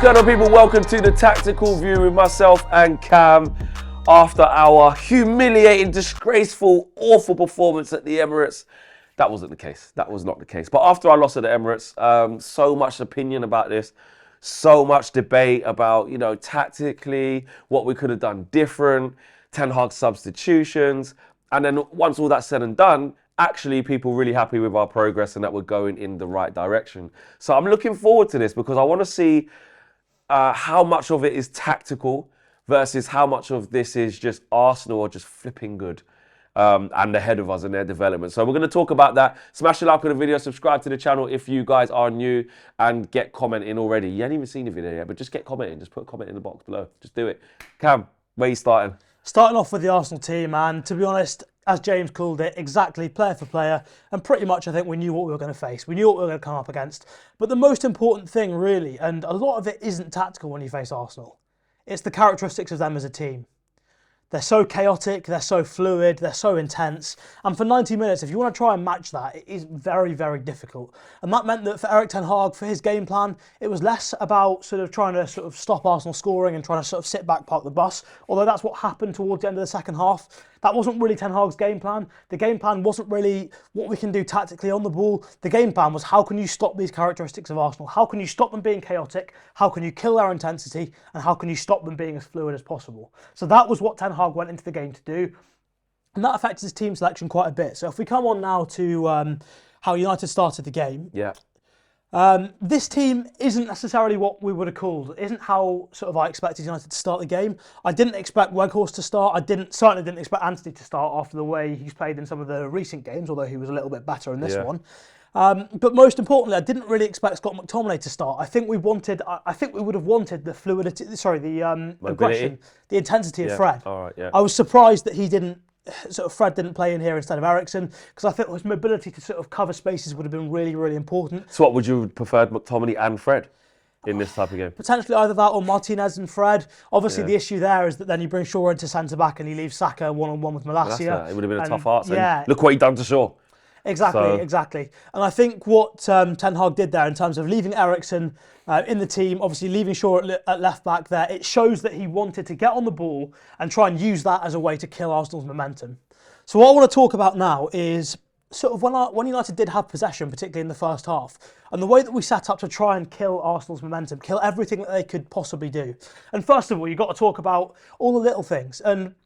going on, people? Welcome to the Tactical View with myself and Cam. After our humiliating, disgraceful, awful performance at the Emirates, that wasn't the case. That was not the case. But after our loss at the Emirates, so much opinion about this, so much debate about, tactically, what we could have done different, Ten Hag substitutions. And then once all that's said and done, actually people really happy with our progress and that we're going in the right direction. So I'm looking forward to this because I want to see how much of it is tactical versus how much of this is just Arsenal or just flipping good and ahead of us in their development. So we're going to talk about that. Smash a like on the video, subscribe to the channel if you guys are new, and get commenting already. You ain't even seen the video yet, but just get commenting. Just put a comment in the box below. Just do it. Cam, where are you starting? Starting off with the Arsenal team, and to be honest, as James called it, exactly player for player, and pretty much I think we knew what we were going to face. We knew what we were going to come up against. But the most important thing really, and a lot of it isn't tactical when you face Arsenal, it's the characteristics of them as a team. They're so chaotic, they're so fluid, they're so intense. And for 90 minutes, if you want to try and match that, it is very, very difficult. And that meant that for Erik ten Hag, for his game plan, it was less about trying to stop Arsenal scoring and trying to sit back, park the bus. Although that's what happened towards the end of the second half. That wasn't really Ten Hag's game plan. The game plan wasn't really what we can do tactically on the ball. The game plan was how can you stop these characteristics of Arsenal? How can you stop them being chaotic? How can you kill their intensity? And how can you stop them being as fluid as possible? So that was what Ten Hag went into the game to do. And that affected his team selection quite a bit. So if we come on now to how United started the game. Yeah. This team isn't necessarily what we would have called. It isn't how I expected United to start the game. I didn't expect Weghorst to start. Certainly didn't expect Anthony to start after the way he's played in some of the recent games, although he was a little bit better in this one. But most importantly, I didn't really expect Scott McTominay to start. I think we would have wanted the fluidity, the aggression, the intensity of Fred. All right, yeah. I was surprised that he didn't. Fred didn't play in here instead of Eriksen because I think his mobility to cover spaces would have been really, really important. So what would you have preferred, McTominay and Fred in this type of game? Potentially either that or Martinez and Fred. Obviously the issue there is that then you bring Shaw into centre-back and you leave Saka one-on-one with Malacia. It would have been a tough ask. Yeah. Look what he done to Shaw. Exactly. And I think what Ten Hag did there in terms of leaving Eriksen in the team, obviously leaving Shaw at left back there, it shows that he wanted to get on the ball and try and use that as a way to kill Arsenal's momentum. So what I want to talk about now is when United did have possession, particularly in the first half, and the way that we set up to try and kill Arsenal's momentum, kill everything that they could possibly do. And first of all, you've got to talk about all the little things. And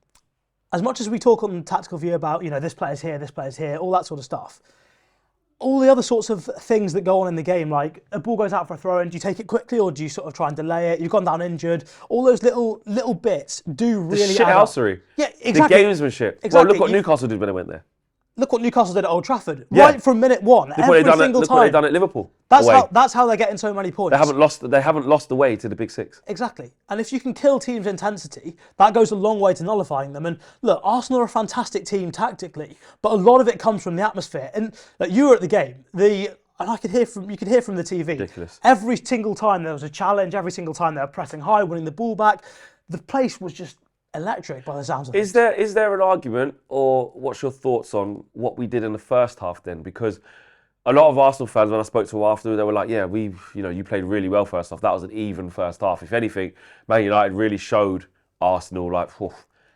as much as we talk on the Tactical View about, this player's here, all that sort of stuff, all the other sorts of things that go on in the game, like a ball goes out for a throw-in, do you take it quickly or do you try and delay it? You've gone down injured. All those little bits do really the shithousery. Yeah, exactly. The gamesmanship. Exactly. Well, look what Newcastle did when they went there. Look what Newcastle did at Old Trafford. Yeah. Right from minute one, every single time. Look what they've done at Liverpool. That's how they're getting so many points. They haven't lost the way to the Big Six. Exactly. And if you can kill teams' intensity, that goes a long way to nullifying them. And look, Arsenal are a fantastic team tactically, but a lot of it comes from the atmosphere. And you were at the game. And you could hear from the TV. Ridiculous. Every single time there was a challenge, every single time they were pressing high, winning the ball back, the place was just electric by the sounds of it. Is there an argument, or what's your thoughts on what we did in the first half then? Because a lot of Arsenal fans, when I spoke to them after, they were like, yeah, you played really well first half. That was an even first half. If anything, Man United really showed Arsenal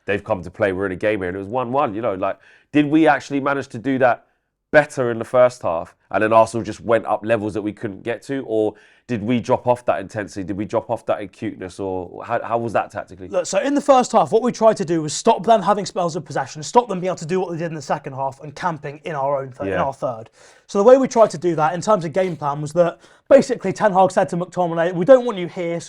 they've come to play. We're in a game here, and it was 1-1. Did we actually manage to do that better in the first half, and then Arsenal just went up levels that we couldn't get to, or did we drop off that intensity? Did we drop off that acuteness, or how was that tactically? Look, so in the first half, what we tried to do was stop them having spells of possession, stop them being able to do what they did in the second half and camping in our own in our third. So the way we tried to do that in terms of game plan was that basically Ten Hag said to McTominay, we don't want you here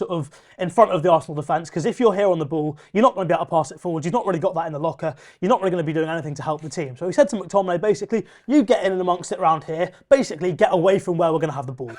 in front of the Arsenal defence, because if you're here on the ball, you're not going to be able to pass it forward. You've not really got that in the locker. You're not really going to be doing anything to help the team. So he said to McTominay, basically, you get in and amongst it around here, basically get away from where we're going to have the ball.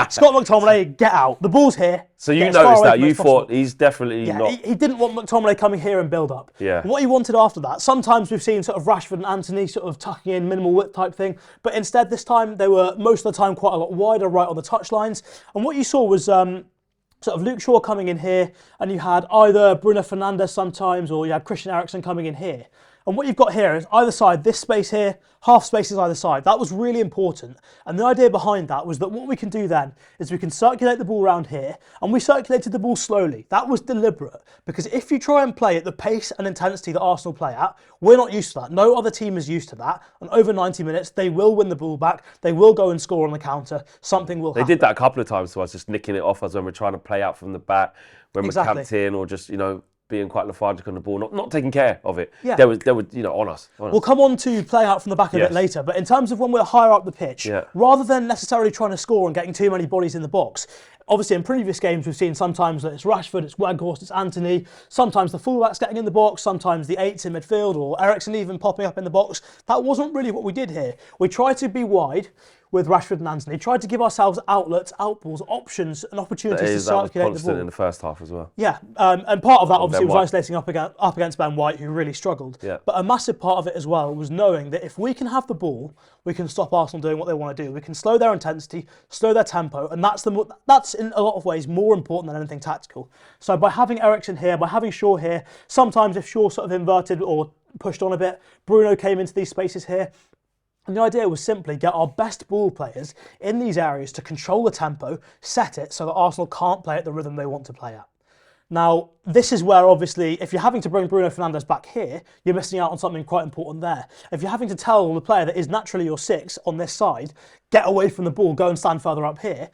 Scott McTominay, get out. The ball's here. So you noticed that. You thought he's definitely not... He didn't want McTominay coming here and build up. Yeah. What he wanted after that, sometimes we've seen Rashford and Anthony tucking in minimal width type thing, but instead this time they were most of the time quite a lot wider right on the touchlines. And what you saw was Luke Shaw coming in here, and you had either Bruno Fernandes sometimes, or you had Christian Eriksen coming in here. And what you've got here is either side, this space here, half spaces either side. That was really important. And the idea behind that was that what we can do then is we can circulate the ball around here, and we circulated the ball slowly. That was deliberate, because if you try and play at the pace and intensity that Arsenal play at, we're not used to that. No other team is used to that. And over 90 minutes, they will win the ball back. They will go and score on the counter. Something will happen. They did that a couple of times to us, just nicking it off us when we're trying to play out from the back, when we're camped in, or just, being quite lethargic on the ball, not taking care of it. Yeah. They were on us. We'll come on to play out from the back a bit later, but in terms of when we're higher up the pitch, rather than necessarily trying to score and getting too many bodies in the box, obviously in previous games we've seen sometimes that it's Rashford, it's Weghorst, it's Anthony, sometimes the fullbacks getting in the box, sometimes the 8s in midfield, or Eriksen even popping up in the box. That wasn't really what we did here. We tried to be wide with Rashford and Anthony, tried to give ourselves outlets, outballs, options and opportunities to circulate the ball. That was constant in the first half as well. Yeah, and part of that obviously was isolating up against Ben White, who really struggled. Yeah. But a massive part of it as well was knowing that if we can have the ball, we can stop Arsenal doing what they want to do. We can slow their intensity, slow their tempo, and that's in a lot of ways more important than anything tactical. So by having Eriksen here, by having Shaw here, sometimes if Shaw sort of inverted or pushed on a bit, Bruno came into these spaces here. And the idea was simply get our best ball players in these areas to control the tempo, set it so that Arsenal can't play at the rhythm they want to play at. Now, this is where obviously, if you're having to bring Bruno Fernandes back here, you're missing out on something quite important there. If you're having to tell the player that is naturally your 6 on this side, get away from the ball, go and stand further up here,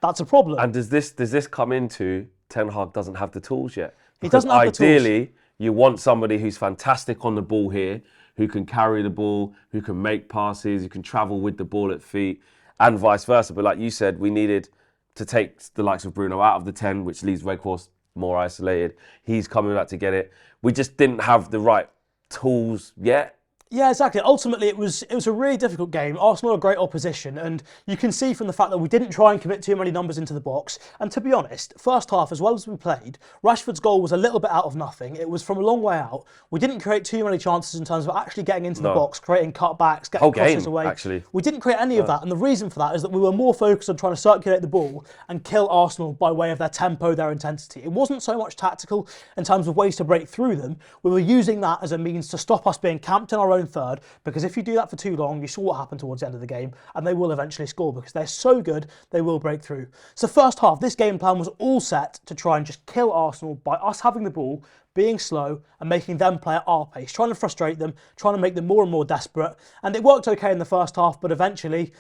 that's a problem. And does this come into Ten Hag doesn't have the tools yet? He doesn't have the tools. Ideally, you want somebody who's fantastic on the ball here, who can carry the ball, who can make passes, who can travel with the ball at feet, and vice versa. But like you said, we needed to take the likes of Bruno out of the 10, which leaves Weghorst more isolated. He's coming back to get it. We just didn't have the right tools yet. Yeah, exactly. Ultimately, it was a really difficult game. Arsenal are great opposition, and you can see from the fact that we didn't try and commit too many numbers into the box. And to be honest, first half, as well as we played, Rashford's goal was a little bit out of nothing. It was from a long way out. We didn't create too many chances in terms of actually getting into the box, creating cutbacks, getting crosses away. Actually. We didn't create any of that, and the reason for that is that we were more focused on trying to circulate the ball and kill Arsenal by way of their tempo, their intensity. It wasn't so much tactical in terms of ways to break through them. We were using that as a means to stop us being camped in our own third, because if you do that for too long, you saw what happened towards the end of the game, and they will eventually score because they're so good, they will break through. So first half, this game plan was all set to try and just kill Arsenal by us having the ball, being slow, and making them play at our pace, trying to frustrate them, trying to make them more and more desperate. And it worked okay in the first half, but eventually,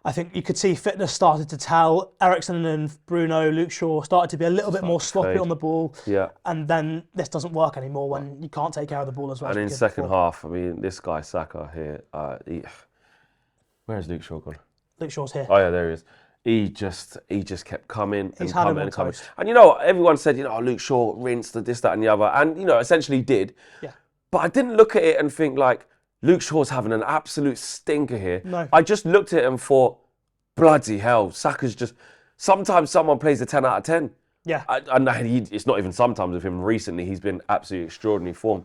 I think you could see fitness started to tell. Eriksen and Bruno, Luke Shaw started to be a little bit more sloppy on the ball. Yeah. And then this doesn't work anymore when you can't take care of the ball as well. And in second half, I mean, this guy Saka here, where's Luke Shaw gone? Luke Shaw's here. Oh yeah, there he is. He just kept coming and coming and coming. Toast. And everyone said, Luke Shaw rinsed this, that, and the other, and essentially did. Yeah. But I didn't look at it and think like, Luke Shaw's having an absolute stinker here. No. I just looked at it and thought, bloody hell, Saka's just... Sometimes someone plays a 10 out of 10. Yeah. And it's not even sometimes with him. Recently, he's been absolutely extraordinary form.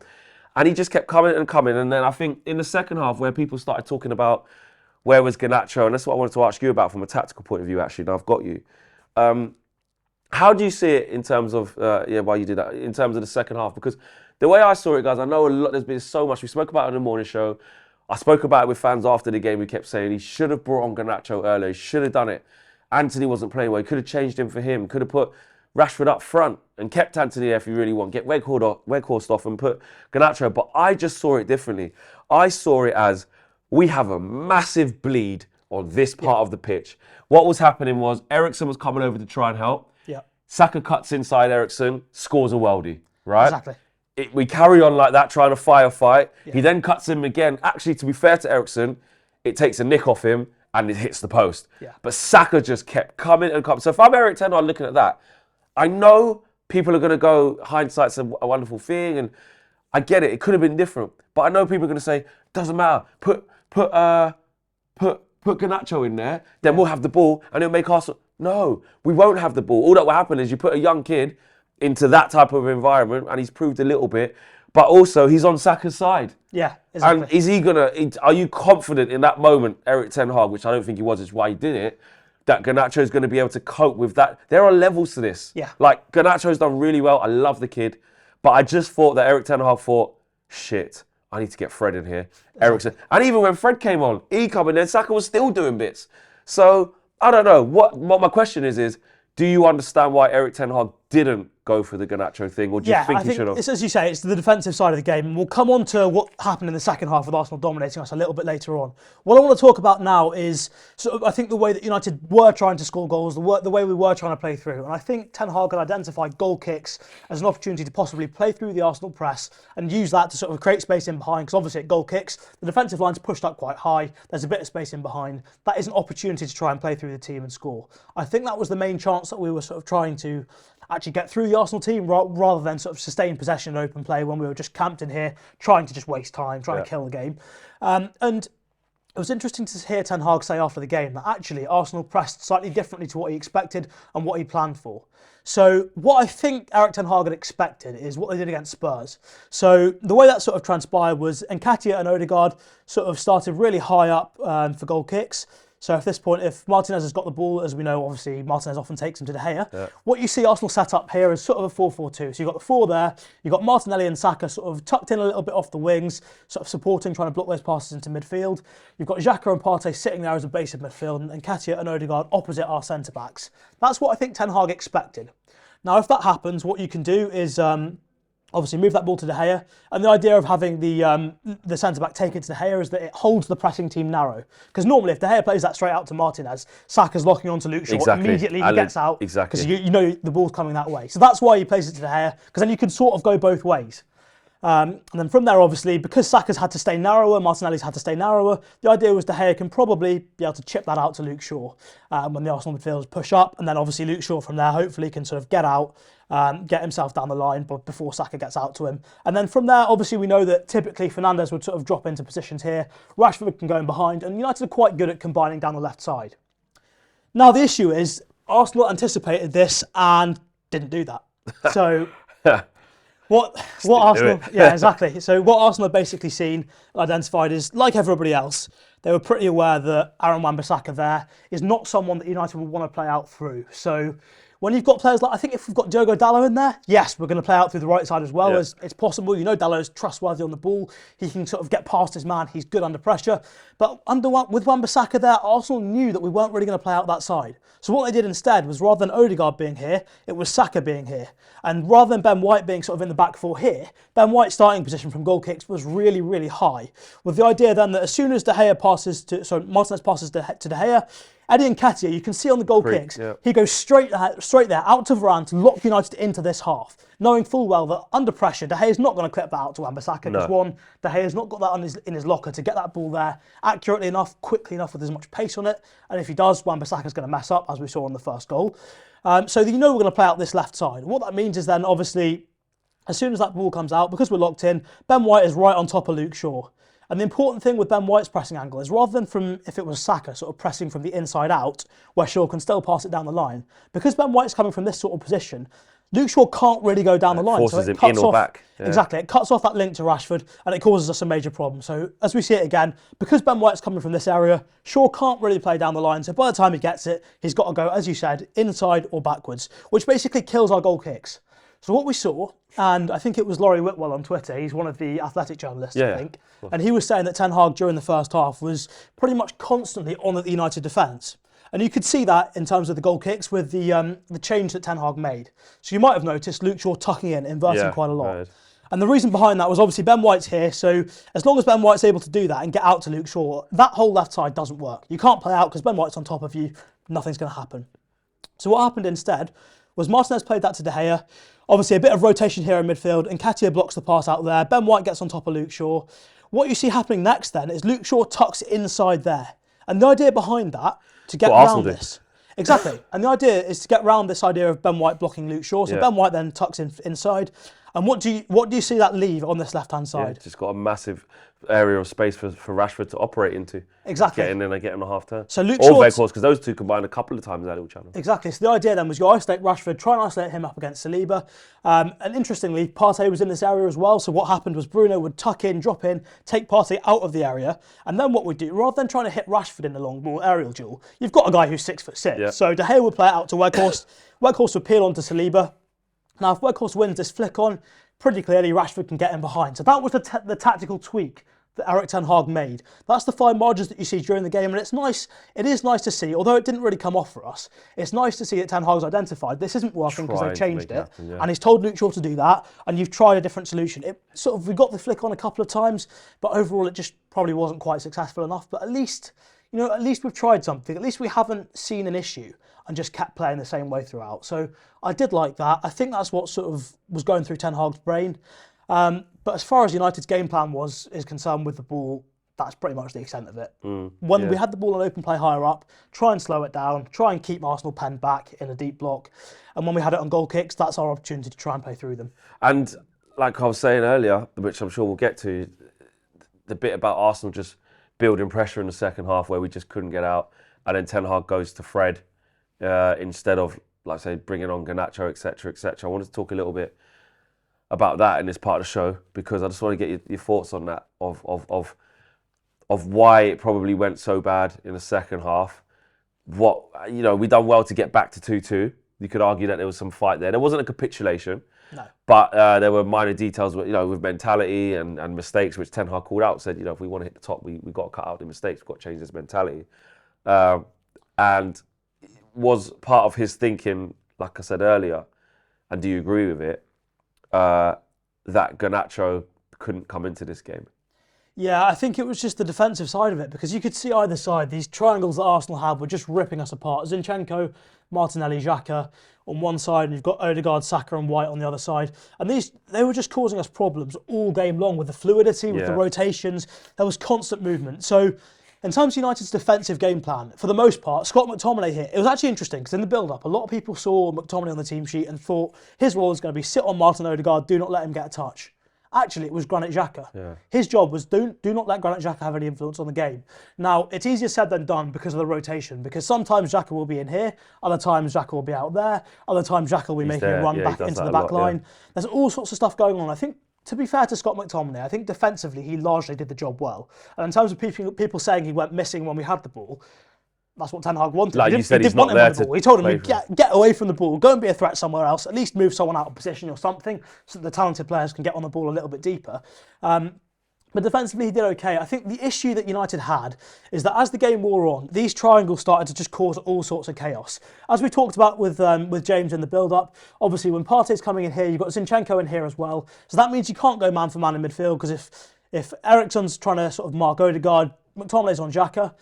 And he just kept coming and coming. And then I think in the second half, where people started talking about where was Garnacho, and that's what I wanted to ask you about from a tactical point of view, actually, and I've got you. How do you see it in terms of, why you did that, in terms of the second half? Because the way I saw it, guys, I know there's been so much. We spoke about it on the morning show. I spoke about it with fans after the game. We kept saying he should have brought on Garnacho earlier. He should have done it. Anthony wasn't playing well. He could have changed him for him. Could have put Rashford up front and kept Anthony there if you really want. Get Weghorst off and put Garnacho. But I just saw it differently. I saw it as we have a massive bleed on this part of the pitch. What was happening was Eriksen was coming over to try and help. Yeah. Saka cuts inside Eriksen, scores a worldie, right? Exactly. We carry on like that, trying to firefight. Yeah. He then cuts him again. Actually, to be fair to Eriksen, it takes a nick off him and it hits the post. Yeah. But Saka just kept coming and coming. So if I'm Eric Ten Hag looking at that, I know people are going to go, hindsight's a wonderful thing, and I get it. It could have been different. But I know people are going to say, doesn't matter. Put Garnacho in there, then we'll have the ball and it'll make Arsenal. No, we won't have the ball. All that will happen is you put a young kid into that type of environment, and he's proved a little bit, but also he's on Saka's side. Yeah, exactly. And is he are you confident in that moment, Eric Ten Hag, which I don't think he was, is why he did it, that Garnacho is going to be able to cope with that? There are levels to this. Yeah. Like, Garnacho's done really well. I love the kid, but I just thought that Eric Ten Hag thought, shit, I need to get Fred in here. Eriksen. And even when Fred came on, he come in, then Saka was still doing bits. So, I don't know. What my question is, do you understand why Erik ten Hag didn't go for the Garnacho thing, or do you think he should have? It's, as you say, it's the defensive side of the game. And we'll come on to what happened in the second half with Arsenal dominating us a little bit later on. What I want to talk about now is sort of, I think, the way that United were trying to score goals, the way we were trying to play through. And I think Ten Hag had identified goal kicks as an opportunity to possibly play through the Arsenal press and use that to sort of create space in behind. Because obviously at goal kicks, the defensive line's pushed up quite high. There's a bit of space in behind. That is an opportunity to try and play through the team and score. I think that was the main chance that we were sort of trying to actually get through the Arsenal team rather than sort of sustain possession and open play when we were just camped in here trying to just waste time, trying to kill the game. And it was interesting to hear Ten Hag say after the game that actually Arsenal pressed slightly differently to what he expected and what he planned for. So what I think Erik ten Hag had expected is what they did against Spurs. So the way that sort of transpired was Nketiah and Odegaard sort of started really high up for goal kicks. So at this point, if Martinez has got the ball, as we know, obviously Martinez often takes him to De Gea. Yeah. What you see Arsenal set up here is sort of a 4-4-2. So you've got the four there, you've got Martinelli and Saka sort of tucked in a little bit off the wings, sort of supporting, trying to block those passes into midfield. You've got Xhaka and Partey sitting there as a base of midfield, and Nketiah and Odegaard opposite our centre-backs. That's what I think Ten Hag expected. Now, if that happens, what you can do is obviously move that ball to De Gea, and the idea of having the centre-back take it to De Gea is that it holds the pressing team narrow. Because normally if De Gea plays that straight out to Martinez, Saka's locking onto Luke Shaw, immediately he gets out, because you know the ball's coming that way. So that's why he plays it to De Gea, because then you can sort of go both ways. And then from there, obviously, because Saka's had to stay narrower, Martinelli's had to stay narrower, the idea was De Gea can probably be able to chip that out to Luke Shaw when the Arsenal midfielders push up, and then obviously Luke Shaw from there hopefully can sort of get out, get himself down the line before Saka gets out to him. And then from there, obviously we know that typically Fernandes would sort of drop into positions here, Rashford can go in behind, and United are quite good at combining down the left side. Now the issue is, Arsenal anticipated this and didn't do that. So... What Arsenal, yeah, exactly. So what Arsenal have basically seen and identified is, like everybody else, they were pretty aware that Aaron Wan-Bissaka there is not someone that United would want to play out through. So when you've got players like, I think if we've got Diogo Dalot in there, yes, we're going to play out through the right side as well, as it's possible. You know Dalot is trustworthy on the ball. He can sort of get past his man. He's good under pressure. But with Wan-Bissaka there, Arsenal knew that we weren't really going to play out that side. So what they did instead was, rather than Odegaard being here, it was Saka being here. And rather than Ben White being sort of in the back four here, Ben White's starting position from goal kicks was really, really high. With the idea then that as soon as Martinez passes to De Gea, Eddie Nketiah, you can see on the goal kicks, he goes straight there, out to Varane to lock United into this half, knowing full well that under pressure, De Gea's not going to clip that out to Wan-Bissaka. Because one, De Gea's not got that in his locker to get that ball there accurately enough, quickly enough, with as much pace on it. And if he does, Wan-Bissaka's going to mess up, as we saw on the first goal. So you know we're going to play out this left side. What that means is then, obviously, as soon as that ball comes out, because we're locked in, Ben White is right on top of Luke Shaw. And the important thing with Ben White's pressing angle is, rather than from, if it was Saka, sort of pressing from the inside out, where Shaw can still pass it down the line, because Ben White's coming from this sort of position, Luke Shaw can't really go down the line. Forces him in or back. Yeah. Exactly, it cuts off that link to Rashford, and it causes us a major problem. So as we see it again, because Ben White's coming from this area, Shaw can't really play down the line. So by the time he gets it, he's got to go, as you said, inside or backwards, which basically kills our goal kicks. So what we saw, and I think it was Laurie Whitwell on Twitter, he's one of the athletic journalists, I think, and he was saying that Ten Hag during the first half was pretty much constantly on the United defence. And you could see that in terms of the goal kicks with the change that Ten Hag made. So you might have noticed Luke Shaw tucking in, inverting quite a lot. Right. And the reason behind that was, obviously Ben White's here, so as long as Ben White's able to do that and get out to Luke Shaw, that whole left side doesn't work. You can't play out because Ben White's on top of you, nothing's going to happen. So what happened instead was Martinez played that to De Gea. Obviously a bit of rotation here in midfield, and Nketiah blocks the pass out there. Ben White gets on top of Luke Shaw. What you see happening next then is Luke Shaw tucks inside there. And the idea behind that, to get around this. Exactly. And the idea is to get around this idea of Ben White blocking Luke Shaw. So Ben White then tucks inside. And what do you see that leave on this left-hand side? Yeah, just got a massive area of space for Rashford to operate into. Exactly. Get in and get him a half turn. So Luke Shaw, because those two combined a couple of times that little channel. Exactly. So the idea then was you isolate Rashford, try and isolate him up against Saliba. And interestingly, Partey was in this area as well. So what happened was Bruno would tuck in, drop in, take Partey out of the area. And then what we'd do, rather than trying to hit Rashford in the long ball aerial duel, you've got a guy who's 6'6". Yeah. So De Gea would play it out to Weghorst. Weghorst would peel onto Saliba. Now, if Weghorst wins this flick on, pretty clearly Rashford can get in behind. So that was the tactical tweak that Erik ten Hag made. That's the fine margins that you see during the game, and it's nice. It is nice to see, although it didn't really come off for us. It's nice to see that Ten Hag's identified this isn't working because they've changed it, and he's told Luke Shaw to do that, and you've tried a different solution. It sort of, we got the flick on a couple of times, but overall it just probably wasn't quite successful enough. But at least, at least we've tried something. At least we haven't seen an issue and just kept playing the same way throughout. So I did like that. I think that's what sort of was going through Ten Hag's brain. But as far as United's game plan is concerned with the ball, that's pretty much the extent of it. When we had the ball on open play higher up, try and slow it down, try and keep Arsenal penned back in a deep block. And when we had it on goal kicks, that's our opportunity to try and play through them. And like I was saying earlier, which I'm sure we'll get to, the bit about Arsenal just building pressure in the second half where we just couldn't get out. And then Ten Hag goes to Fred instead of, like I say, bringing on Garnacho, etc., etc. I wanted to talk a little bit about that in this part of the show because I just want to get your thoughts on that of why it probably went so bad in the second half. We done well to get back to 2-2. You could argue that there was some fight there. There wasn't a capitulation, no, but there were minor details, with mentality and mistakes, which Ten Hag called out. Said, if we want to hit the top, we got to cut out the mistakes. We've got to change this mentality, and was part of his thinking, like I said earlier. And do you agree with it? That Garnacho couldn't come into this game. Yeah, I think it was just the defensive side of it because you could see either side, these triangles that Arsenal had were just ripping us apart. Zinchenko, Martinelli, Xhaka on one side, and you've got Odegaard, Saka and White on the other side. And they were just causing us problems all game long with the fluidity, with the rotations. There was constant movement. So in terms of United's defensive game plan, for the most part, Scott McTominay here, it was actually interesting because in the build-up, a lot of people saw McTominay on the team sheet and thought his role was going to be sit on Martin Odegaard, do not let him get a touch. Actually, it was Granit Xhaka. Yeah. His job was do not let Granit Xhaka have any influence on the game. Now, it's easier said than done because of the rotation, because sometimes Xhaka will be in here, other times Xhaka will be out there, other times Xhaka will be making a run back into the back line. There's all sorts of stuff going on. I think, to be fair to Scott McTominay, I think defensively he largely did the job well. And in terms of people saying he went missing when we had the ball, that's what Ten Hag wanted. Like you said, he's not there to. He told him, get away from the ball, go and be a threat somewhere else, at least move someone out of position or something so that the talented players can get on the ball a little bit deeper. But defensively, he did okay. I think the issue that United had is that as the game wore on, these triangles started to just cause all sorts of chaos. As we talked about with James in the build-up, obviously when Partey's coming in here, you've got Zinchenko in here as well. So that means you can't go man for man in midfield because if Eriksen's trying to sort of mark Odegaard, McTominay's on Xhaka.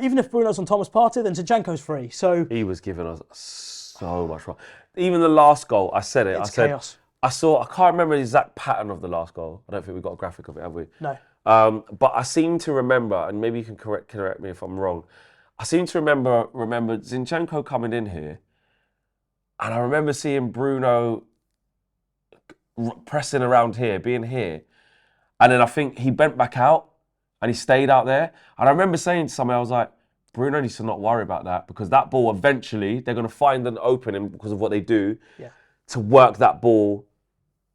Even if Bruno's on Thomas Partey, then Zinchenko's free. So he was giving us so much wrong. Even the last goal, I said it. It's chaos. I can't remember the exact pattern of the last goal. I don't think we've got a graphic of it, have we? No. But I seem to remember, and maybe you can correct me if I'm wrong. I seem to remember Zinchenko coming in here, and I remember seeing Bruno pressing around here, being here, and then I think he bent back out. And he stayed out there. And I remember saying to somebody, I was like, Bruno needs to not worry about that because that ball eventually, they're going to find an opening because of what they do to work that ball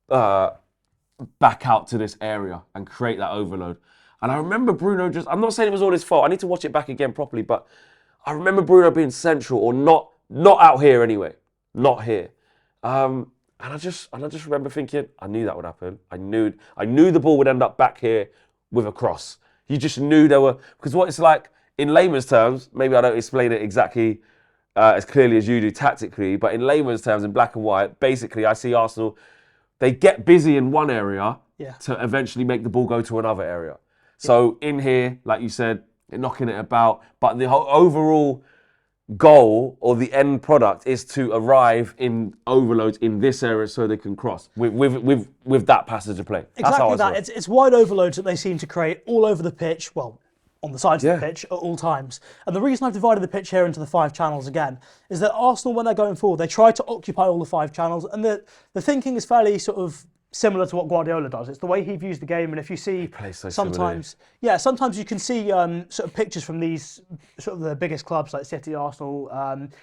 back out to this area and create that overload. And I remember Bruno I'm not saying it was all his fault. I need to watch it back again properly, but I remember Bruno being central or not out here anyway. Not here. And I just remember thinking, I knew that would happen. I knew the ball would end up back here with a cross. You just knew there were, because what it's like in layman's terms, maybe I don't explain it exactly as clearly as you do tactically, but in layman's terms, in black and white, basically I see Arsenal, they get busy in one area to eventually make the ball go to another area. So in here, like you said, they're knocking it about, but the whole overall goal or the end product is to arrive in overloads in this area so they can cross with that passage of play. Exactly that. It's wide overloads that they seem to create all over the pitch, well, on the sides of the pitch at all times. And the reason I've divided the pitch here into the 5 channels again is that Arsenal, when they're going forward, they try to occupy all the 5 channels, and the thinking is fairly sort of similar to what Guardiola does. It's the way he views the game, and if you see sometimes you can see sort of pictures from these sort of the biggest clubs like City, Arsenal.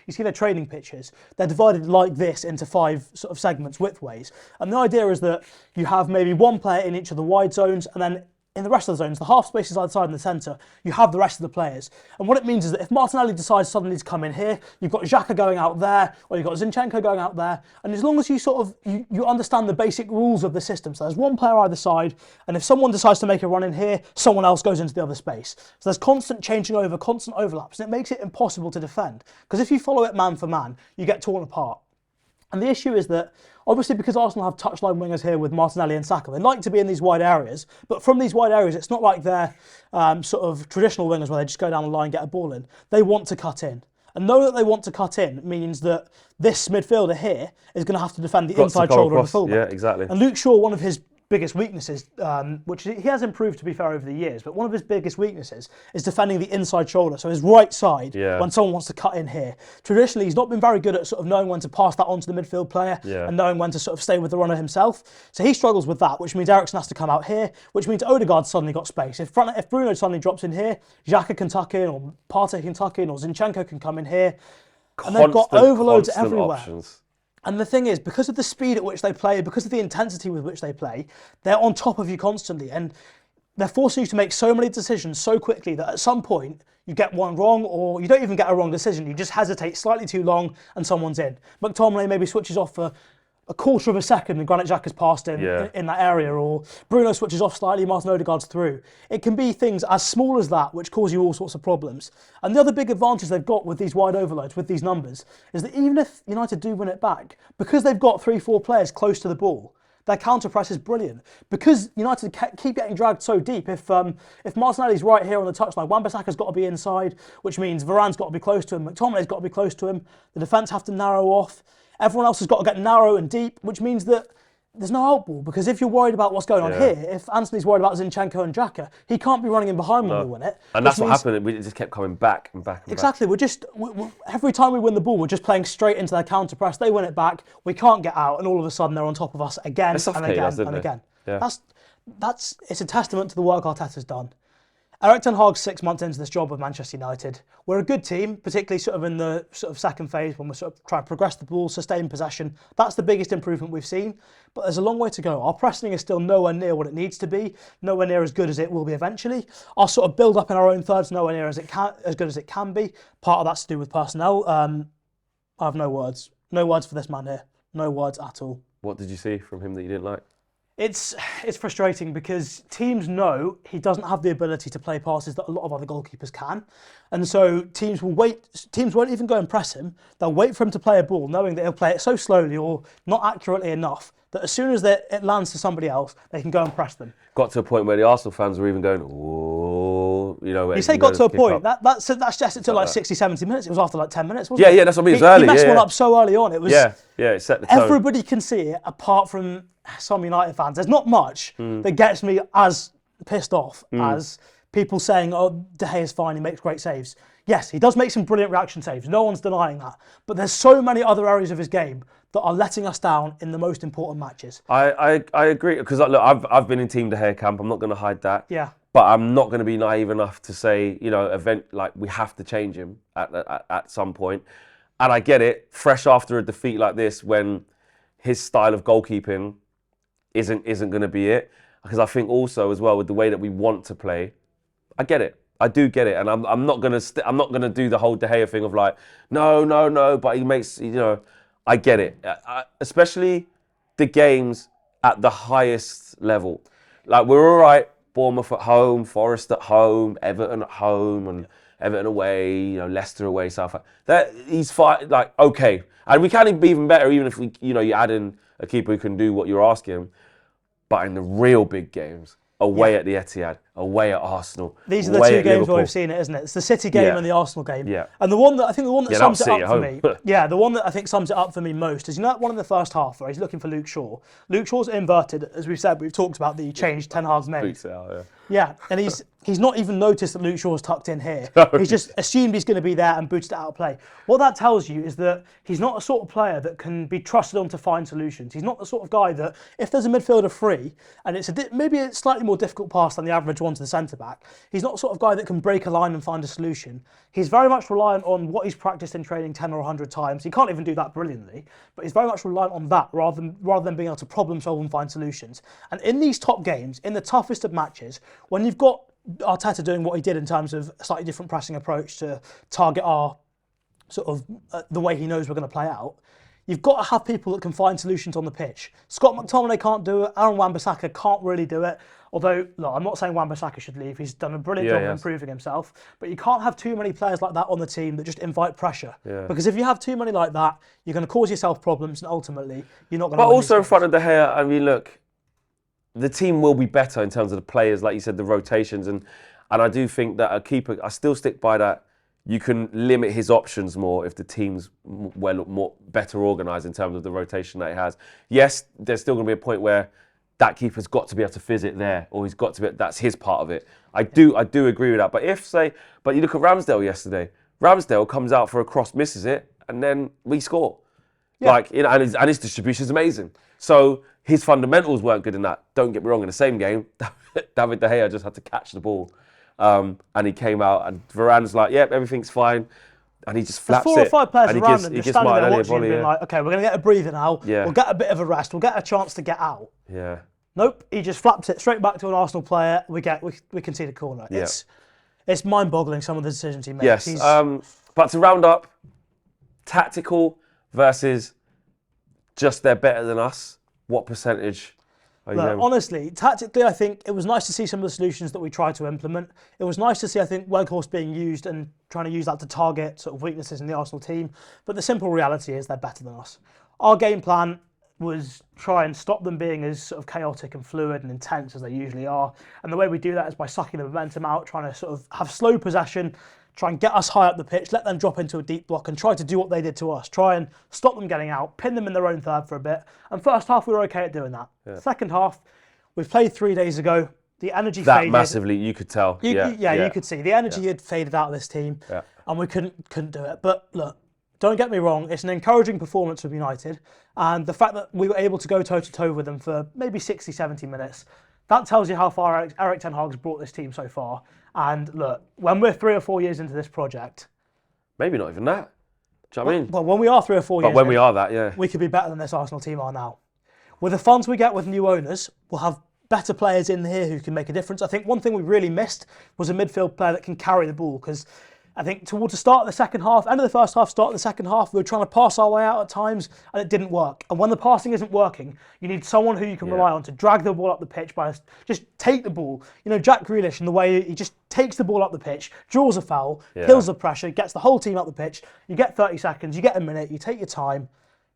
You see their training pitches. They're divided like this into 5 sort of segments widthways, and the idea is that you have maybe one player in each of the wide zones, and then in the rest of the zones, the half spaces either side and the centre, you have the rest of the players. And what it means is that if Martinelli decides suddenly to come in here, you've got Xhaka going out there, or you've got Zinchenko going out there, and as long as you sort of, you understand the basic rules of the system, so there's one player either side, and if someone decides to make a run in here, someone else goes into the other space. So there's constant changing over, constant overlaps, and it makes it impossible to defend. Because if you follow it man for man, you get torn apart. And the issue is that, obviously because Arsenal have touchline wingers here with Martinelli and Saka, they like to be in these wide areas, but from these wide areas, it's not like they're sort of traditional wingers where they just go down the line and get a ball in. They want to cut in. And knowing that they want to cut in means that this midfielder here is going to have to defend the inside shoulder of the fullback. Yeah, exactly. And Luke Shaw, one of his biggest weaknesses, which he has improved to be fair over the years, but one of his biggest weaknesses is defending the inside shoulder, so his right side when someone wants to cut in here. Traditionally, he's not been very good at sort of knowing when to pass that on to the midfield player and knowing when to sort of stay with the runner himself. So he struggles with that, which means Eriksen has to come out here, which means Odegaard suddenly got space. If Bruno suddenly drops in here, Xhaka can tuck in, or Partey can tuck in, or Zinchenko can come in here. And they've got overloads everywhere. Options. And the thing is, because of the speed at which they play, because of the intensity with which they play, they're on top of you constantly. And they're forcing you to make so many decisions so quickly that at some point you get one wrong, or you don't even get a wrong decision. You just hesitate slightly too long and someone's in. McTominay maybe switches off for a quarter of a second and Granit Xhaka's passed in that area, or Bruno switches off slightly, Martin Odegaard's through. It can be things as small as that which cause you all sorts of problems. And the other big advantage they've got with these wide overloads, with these numbers, is that even if United do win it back, because they've got 3-4 players close to the ball, their counter press is brilliant. Because United keep getting dragged so deep, if Martinelli's right here on the touchline, Wan-Bissaka's got to be inside, which means Varane's got to be close to him, McTominay's got to be close to him, the defence have to narrow off. Everyone else has got to get narrow and deep, which means that there's no outball. Because if you're worried about what's going on here, if Anthony's worried about Zinchenko and Xhaka, he can't be running in behind when we win it. And that's what happened. It just kept coming back and back and exactly. back. Every time we win the ball, we're just playing straight into their counter press. They win it back, we can't get out, and all of a sudden they're on top of us again and again and again. Yeah. It's a testament to the work Arteta's done. Erik ten Hag's 6 months into this job with Manchester United. We're a good team, particularly sort of in the sort of second phase when we're sort of trying to progress the ball, sustain possession. That's the biggest improvement we've seen, but there's a long way to go. Our pressing is still nowhere near what it needs to be, nowhere near as good as it will be eventually. Our sort of build up in our own thirds nowhere near as good as it can be. Part of that's to do with personnel. I have no words. No words for this man here. No words at all. What did you see from him that you didn't like? It's frustrating because teams know he doesn't have the ability to play passes that a lot of other goalkeepers can. And so teams won't even go and press him. They'll wait for him to play a ball, knowing that he'll play it so slowly or not accurately enough that as soon as it lands to somebody else, they can go and press them. Got to a point where the Arsenal fans were even going, oh, you know. You say got to a point. That suggested to like 60, 70 minutes. It was after like 10 minutes, wasn't it? Yeah, that's what I mean. It was early. He messed one up so early on. It was. Yeah, it set the tone. Everybody can see it apart from some United fans. There's not much that gets me as pissed off as people saying, oh, De Gea's fine, he makes great saves. Yes, he does make some brilliant reaction saves. No one's denying that. But there's so many other areas of his game that are letting us down in the most important matches. I agree, because look, I've been in Team De Gea camp. I'm not going to hide that. Yeah. But I'm not going to be naive enough to say, we have to change him at some point. And I get it, fresh after a defeat like this, when his style of goalkeeping isn't going to be it. Because I think also as well with the way that we want to play, I get it. I do get it, and I'm not gonna do the whole De Gea thing of like no, but he makes I get it, especially the games at the highest level. Like we're all right, Bournemouth at home, Forest at home, Everton at home, and Everton away, Leicester away, Southampton. That he's fine, like okay, and we can be even better even if we you add in a keeper who can do what you're asking him. But in the real big games, away at the Etihad, away at Arsenal. These are the two games where we've seen it, isn't it? It's the City game and the Arsenal game. Yeah. And the one that sums it up for me. The one that I think sums it up for me most is that one in the first half where he's looking for Luke Shaw. Luke Shaw's inverted, as we've said, we've talked about the change Ten Hag's made. Yeah, and he's not even noticed that Luke Shaw's tucked in here. No. He's just assumed he's going to be there and booted it out of play. What that tells you is that he's not a sort of player that can be trusted on to find solutions. He's not the sort of guy that if there's a midfielder free and it's maybe a slightly more difficult pass than the average one onto the centre-back. He's not the sort of guy that can break a line and find a solution. He's very much reliant on what he's practiced in training 10 or 100 times. He can't even do that brilliantly, but he's very much reliant on that rather than being able to problem solve and find solutions. And in these top games, in the toughest of matches, when you've got Arteta doing what he did in terms of a slightly different pressing approach to target our sort of the way he knows we're going to play out, you've got to have people that can find solutions on the pitch. Scott McTominay can't do it. Aaron Wan-Bissaka can't really do it. Although, look, I'm not saying Wan-Bissaka should leave. He's done a brilliant job of improving himself. But you can't have too many players like that on the team that just invite pressure. Yeah. Because if you have too many like that, you're going to cause yourself problems, and ultimately, you're not going to win. But also in front of De Gea, I mean, look, the team will be better in terms of the players, like you said, the rotations. And I do think that a keeper, I still stick by that. You can limit his options more if the team's better organised in terms of the rotation that he has. Yes, there's still going to be a point where that keeper's got to be able to fizz it there, or he's got to be. That's his part of it. I do agree with that. But but you look at Ramsdale yesterday. Ramsdale comes out for a cross, misses it, and then we score. Yeah. Like, you know, and his distribution is amazing. So his fundamentals weren't good in that. Don't get me wrong. In the same game, David De Gea just had to catch the ball. And he came out, and Varane's like, "Yep, everything's fine," and he just flaps it. There's 4 or 5 players around him just standing there watching him, being like, "Okay, we're going to get a breather now. Yeah. We'll get a bit of a rest. We'll get a chance to get out." Yeah. Nope. He just flaps it straight back to an Arsenal player. We concede a corner. Yeah. It's mind-boggling, some of the decisions he makes. Yes. But to round up, tactical versus just they're better than us. What percentage? Look, honestly, tactically, I think it was nice to see some of the solutions that we tried to implement. It was nice to see, I think, Weghorst being used and trying to use that to target sort of weaknesses in the Arsenal team. But the simple reality is they're better than us. Our game plan was try and stop them being as sort of chaotic and fluid and intense as they usually are. And the way we do that is by sucking the momentum out, trying to sort of have slow possession, try and get us high up the pitch, let them drop into a deep block and try to do what they did to us. Try and stop them getting out, pin them in their own third for a bit. And first half, we were okay at doing that. Yeah. Second half, we've played 3 days ago. The energy faded. That massively, you could tell. You could see. The energy had faded out of this team and we couldn't do it. But look, don't get me wrong, it's an encouraging performance from United. And the fact that we were able to go toe-to-toe with them for maybe 60, 70 minutes, that tells you how far Erik ten Hag's brought this team so far. And look, when we're 3 or 4 years into this project... Maybe not even that. Do you know what I mean? Well, when we are 3 or 4 years in, we are that, yeah. We could be better than this Arsenal team are now. With the funds we get with new owners, we'll have better players in here who can make a difference. I think one thing we really missed was a midfield player that can carry the ball, because I think towards the start of the second half, end of the first half, start of the second half, we were trying to pass our way out at times and it didn't work. And when the passing isn't working, you need someone who you can rely on to drag the ball up the pitch by just take the ball. You know, Jack Grealish, and the way he just takes the ball up the pitch, draws a foul, kills the pressure, gets the whole team up the pitch. You get 30 seconds, you get a minute, you take your time,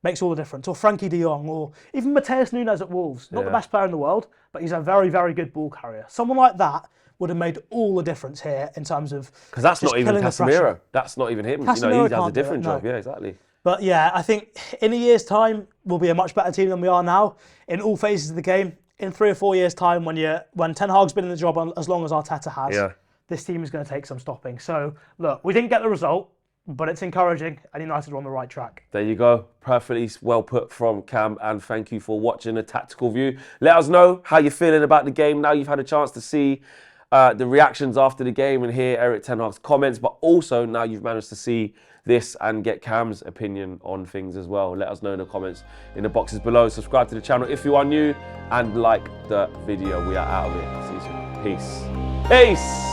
makes all the difference. Or Frankie de Jong, or even Mateus Nunes at Wolves. Not the best player in the world, but he's a very, very good ball carrier. Someone like that would have made all the difference here in terms of... Because that's not even Casemiro. That's not even him. Casemiro, you know, he does a different job. Yeah, exactly. But yeah, I think in a year's time, we'll be a much better team than we are now in all phases of the game. In 3 or 4 years' time, when Ten Hag's been in the job as long as Arteta has, this team is going to take some stopping. So look, we didn't get the result, but it's encouraging, and United are on the right track. There you go. Perfectly well put from Cam, and thank you for watching A Tactical View. Let us know how you're feeling about the game now you've had a chance to see the reactions after the game and hear Erik ten Hag's comments, but also now you've managed to see this and get Cam's opinion on things as well. Let us know in the comments in the boxes below. Subscribe to the channel if you are new and like the video. We are out of it. See you soon. Peace. Peace.